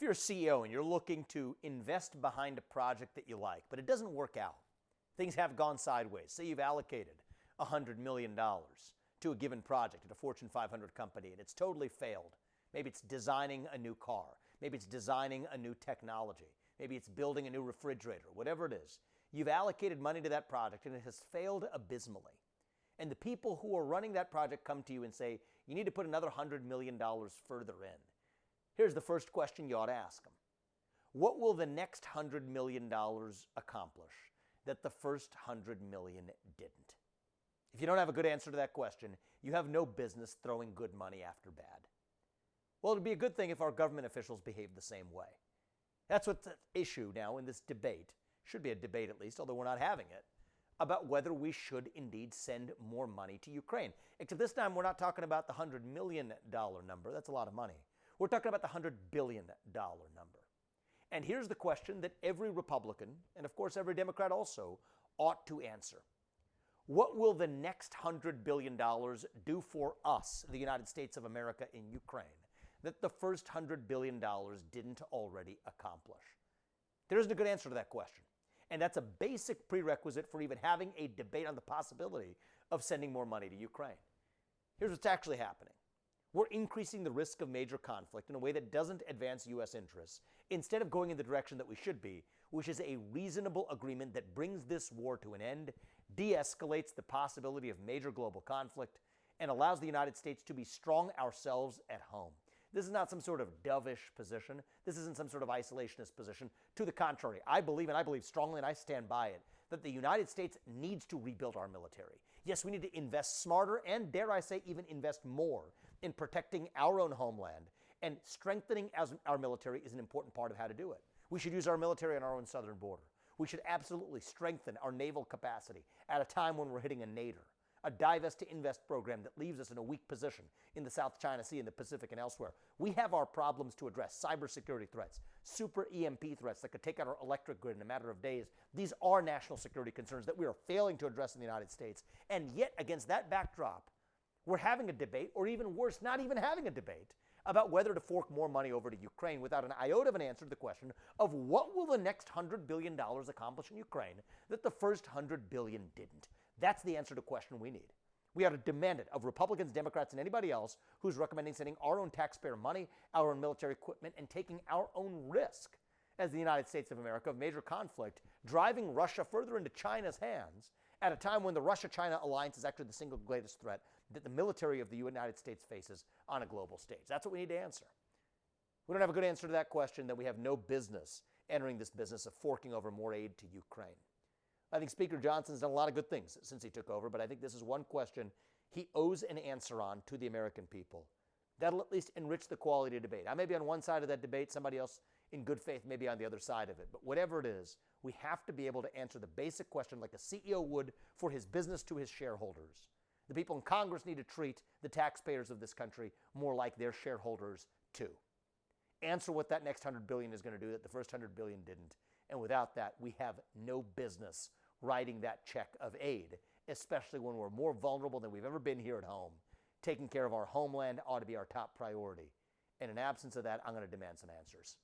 you're a CEO and you're looking to invest behind a project that you like, but it doesn't work out, things have gone sideways. Say you've allocated $100 million to a given project at a Fortune 500 company and it's totally failed. Maybe it's designing a new car. Maybe it's designing a new technology. Maybe it's building a new refrigerator, whatever it is. You've allocated money to that project and it has failed abysmally. And the people who are running that project come to you and say, you need to put another $100 million further in. Here's the first question you ought to ask them. What will the next $100 million accomplish that the first $100 million didn't? If you don't have a good answer to that question, you have no business throwing good money after bad. Well, it'd be a good thing if our government officials behaved the same way. That's what's at issue now in this debate, should be a debate at least, although we're not having it, about whether we should indeed send more money to Ukraine. Except this time we're not talking about the $100 million number. That's a lot of money. We're talking about the $100 billion number. And here's the question that every Republican, and of course every Democrat also, ought to answer. What will the next $100 billion do for us, the United States of America, in Ukraine, that the first $100 billion didn't already accomplish? There isn't a good answer to that question. And that's a basic prerequisite for even having a debate on the possibility of sending more money to Ukraine. Here's what's actually happening. We're increasing the risk of major conflict in a way that doesn't advance U.S. interests, instead of going in the direction that we should be, which is a reasonable agreement that brings this war to an end, de-escalates the possibility of major global conflict, and allows the United States to be strong ourselves at home. This is not some sort of dovish position. This isn't some sort of isolationist position. To the contrary, I believe, and I believe strongly, and I stand by it, that the United States needs to rebuild our military. Yes, we need to invest smarter and, dare I say, even invest more in protecting our own homeland, and strengthening our military is an important part of how to do it. We should use our military on our own southern border. We should absolutely strengthen our naval capacity at a time when we're hitting a nadir. A divest to invest program that leaves us in a weak position in the South China Sea, in the Pacific, and elsewhere. We have our problems to address: cybersecurity threats, super EMP threats that could take out our electric grid in a matter of days. These are national security concerns that we are failing to address in the United States. And yet, against that backdrop, we're having a debate, or even worse, not even having a debate, about whether to fork more money over to Ukraine without an iota of an answer to the question of what will the next $100 billion accomplish in Ukraine that the first $100 billion didn't. That's the answer to the question we need. We ought to demand it of Republicans, Democrats, and anybody else who's recommending sending our own taxpayer money, our own military equipment, and taking our own risk as the United States of America of major conflict, driving Russia further into China's hands at a time when the Russia-China alliance is actually the single greatest threat that the military of the United States faces on a global stage. That's what we need to answer. We don't have a good answer to that question, then we have no business entering this business of forking over more aid to Ukraine. I think Speaker Johnson's done a lot of good things since he took over, but I think this is one question he owes an answer on to the American people. That'll at least enrich the quality of debate. I may be on one side of that debate, somebody else in good faith may be on the other side of it. But whatever it is, we have to be able to answer the basic question like a CEO would for his business to his shareholders. The people in Congress need to treat the taxpayers of this country more like their shareholders too. Answer what that next $100 billion is going to do that the first $100 billion didn't. And without that, we have no business writing that check of aid, especially when we're more vulnerable than we've ever been here at home. Taking care of our homeland ought to be our top priority. And in absence of that, I'm going to demand some answers.